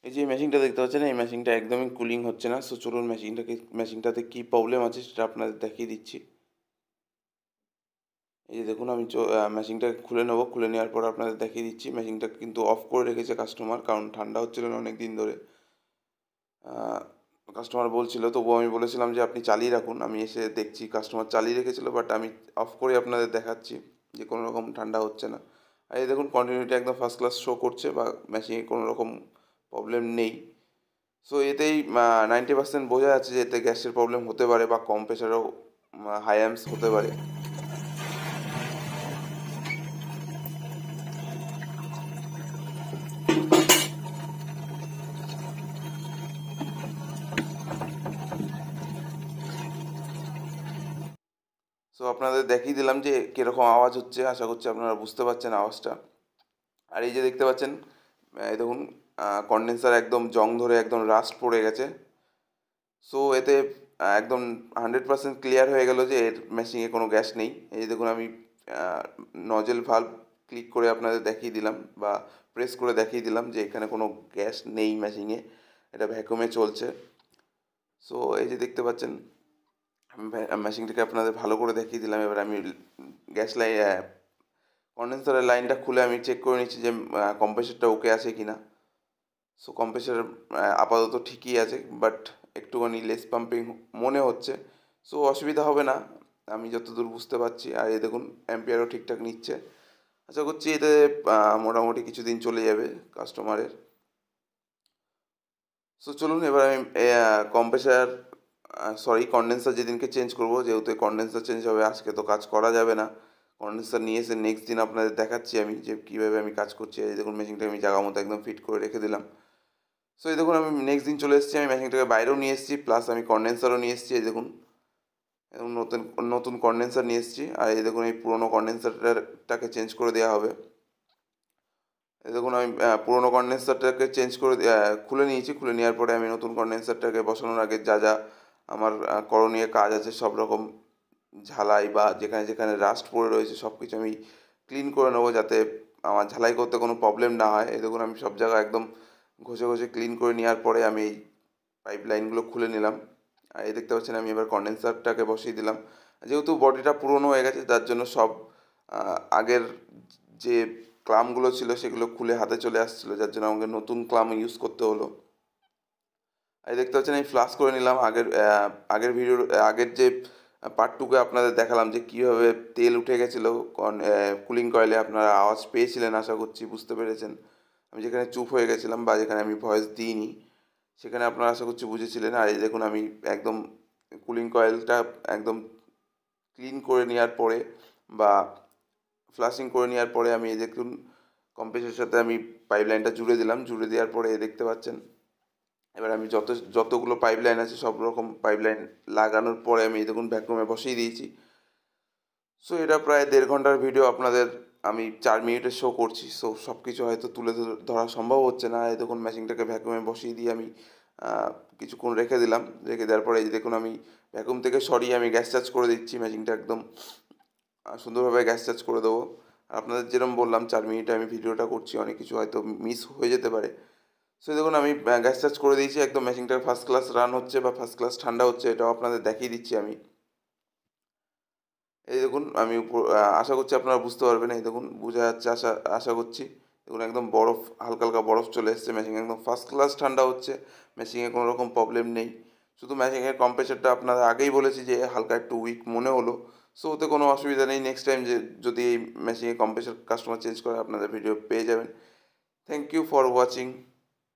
এই যে মেশিনটা দেখতে পাচ্ছেন, এই মেশিনটা একদমই কুলিং হচ্ছে না। সো চলুন মেশিনটাতে কী প্রবলেম আছে সেটা আপনাদের দেখিয়ে দিচ্ছি। এই যে দেখুন, আমি মেশিনটা খুলে নেব। খুলে নেওয়ার পর আপনাদের দেখিয়ে দিচ্ছি। মেশিনটা কিন্তু অফ করে রেখেছে কাস্টমার, কারণ ঠান্ডা হচ্ছিল না অনেক দিন ধরে। কাস্টমার বলছিল, তবুও আমি বলেছিলাম যে আপনি চালিয়ে রাখুন। আমি এসে দেখছি কাস্টমার চালিয়ে রেখেছিল, বাট আমি অফ করে আপনাদের দেখাচ্ছি যে কোনো রকম ঠান্ডা হচ্ছে না। আর এই দেখুন, কন্টিনিউটি একদম ফার্স্ট ক্লাস শো করছে, বা মেশিনে কোনো রকম প্রবলেম নেই। সো এতেই 90% বোঝা যাচ্ছে যে এতে গ্যাসের প্রবলেম হতে পারে, বা কম প্রেশারেও হাই অ্যাম্পস হতে পারে। সো আপনাদের দেখিয়ে দিলাম যে কীরকম আওয়াজ হচ্ছে। আশা করছি আপনারা বুঝতে পারছেন আওয়াজটা। আর এই যে দেখতে পাচ্ছেন, এই দেখুন, কনডেন্সার একদম জং ধরে একদম রাস্ট পড়ে গেছে। সো এতে একদম 100% ক্লিয়ার হয়ে গেল যে এর মেশিনে কোনো গ্যাস নেই। এই যে দেখুন, আমি নজেল ভাল্ব ক্লিক করে আপনাদের দেখিয়ে দিলাম, বা প্রেস করে দেখিয়ে দিলাম যে এখানে কোনো গ্যাস নেই মেশিনে, এটা ভ্যাকুমে চলছে। সো এই যে দেখতে পাচ্ছেন, আমি মেশিনটাকে আপনাদের ভালো করে দেখিয়ে দিলাম। এবার আমি গ্যাস কনডেন্সারের লাইনটা খুলে আমি চেক করে নিচ্ছি যে কম্প্রেসারটা ওকে আছে কি না। সো কম্প্রেসার আপাতত ঠিকই আছে, বাট একটুখানি লেস পাম্পিং মনে হচ্ছে। সো অসুবিধা হবে না, আমি যতদূর বুঝতে পারছি। আর এই দেখুন, অ্যাম্পিয়ারও ঠিকঠাক নিচ্ছে। আশা করছি এতে মোটামুটি কিছুদিন চলে যাবে কাস্টমারের। সো চলুন এবার আমি কনডেন্সার যেদিনকে চেঞ্জ করবো, যেহেতু কনডেন্সার চেঞ্জ হবে, আজকে তো কাজ করা যাবে না। কনডেন্সার নিয়ে এসে নেক্সট দিন আপনাদের দেখাচ্ছি আমি যে কীভাবে আমি কাজ করছি। এই দেখুন, মেশিনটা আমি জায়গা মতো একদম ফিট করে রেখে দিলাম। সো এই দেখুন, আমি নেক্সট দিন চলে এসেছি। আমি মেশিনটাকে বাইরেও নিয়ে এসেছি, প্লাস আমি কনডেন্সারও নিয়ে এসেছি। এই দেখুন, এবং নতুন নতুন কনডেন্সার নিয়ে এসেছি। আর এই দেখুন, এই পুরোনো কনডেন্সারটাকে চেঞ্জ করে দেওয়া হবে। এই দেখুন, আমি পুরোনো কনডেন্সারটাকে চেঞ্জ করে খুলে নিয়েছি। খুলে নেওয়ার পরে আমি নতুন কনডেন্সারটাকে বসানোর আগে যা যা আমার করণীয় কাজ আছে, সব রকম ঝালাই বা যেখানে যেখানে রাস্ট পড়ে রয়েছে সব কিছু আমি ক্লিন করে নেবো, যাতে আমার ঝালাই করতে কোনো প্রবলেম না হয়। এই দেখুন, আমি সব জায়গা একদম ঘষে ঘষে ক্লিন করে নেওয়ার পরে আমি এই পাইপ লাইনগুলো খুলে নিলাম। আর এই দেখতে পাচ্ছেন, আমি এবার কনডেন্সারটাকে বসিয়ে দিলাম। যেহেতু বডিটা পুরনো হয়ে গেছে, তার জন্য সব আগের যে ক্লামগুলো ছিল সেগুলো খুলে হাতে চলে আসছিলো, যার জন্য আমাকে নতুন ক্লাম ইউজ করতে হলো। এই দেখতে পাচ্ছেন, আমি ফ্লাশ করে নিলাম। আগের ভিডিওর আগের যে পার্টটুকু আপনাদের দেখালাম যে কীভাবে তেল উঠে গেছিলো কুলিং কয়েলে, আপনারা আওয়াজ পেয়েছিলেন, আশা করছি বুঝতে পেরেছেন। আমি যেখানে চুপ হয়ে গেছিলাম বা যেখানে আমি ভয়েস দিইনি, সেখানে আপনারা আশা করছি বুঝেছিলেন। আর এই দেখুন, আমি একদম কুলিং কয়েলটা একদম ক্লিন করে নেওয়ার পরে বা ফ্লাশিং করে নেওয়ার পরে আমি এই দেখুন, কম্প্রেসারের সাথে আমি পাইপ লাইনটা জুড়ে দিলাম। জুড়ে দেওয়ার পরে দেখতে পাচ্ছেন, এবার আমি যতগুলো পাইপ লাইন আছে সব রকম পাইপ লাইন লাগানোর পরে আমি এই দেখুন ভ্যাকুমে বসিয়ে দিয়েছি। সো এটা প্রায় 1.5 ঘন্টার ভিডিও, আপনাদের আমি 4 মিনিটে শো করছি। সো সব কিছু হয়তো তুলে ধরা সম্ভব হচ্ছে না। এই দেখুন, মেশিনটাকে ভ্যাকুমে বসিয়ে দিয়ে আমি কিছুক্ষণ রেখে দিলাম। রেখে দেওয়ার পরে এই দেখুন, আমি ভ্যাকুম থেকে সরিয়ে আমি গ্যাস চার্জ করে দিচ্ছি। মেশিনটা একদম সুন্দরভাবে গ্যাস চার্জ করে দেবো। আপনাদের যেরকম বললাম 4 মিনিটে আমি ভিডিওটা করছি, অনেক কিছু হয়তো মিস হয়ে যেতে পারে। সো দেখুন, আমি গ্যাস চার্জ করে দিয়েছি। একদম মেশিনটা ফার্স্ট ক্লাস রান হচ্ছে বা ফার্স্ট ক্লাস ঠান্ডা হচ্ছে, এটাও আপনাদের দেখিয়ে দিচ্ছি আমি। এই দেখুন, আমি আশা করছি আপনারা বুঝতে পারবেন। এই দেখুন, বোঝা যাচ্ছে আশা আশা করছি। দেখুন, একদম বরফ, হালকা হালকা বরফ চলে এসছে। মেশিন একদম ফার্স্ট ক্লাস ঠান্ডা হচ্ছে। মেশিনে কোনো রকম প্রবলেম নেই। শুধু মেশিনের কম্প্রেসারটা আপনাদের আগেই বলেছি যে হালকা একটু উইক মনে হলো। সো ওতে কোনো অসুবিধা নেই। নেক্সট টাইম যদি এই মেশিনের কম্প্রেসার কাস্টমার চেঞ্জ করে, আপনাদের ভিডিও পেয়ে যাবেন। Thank you for watching.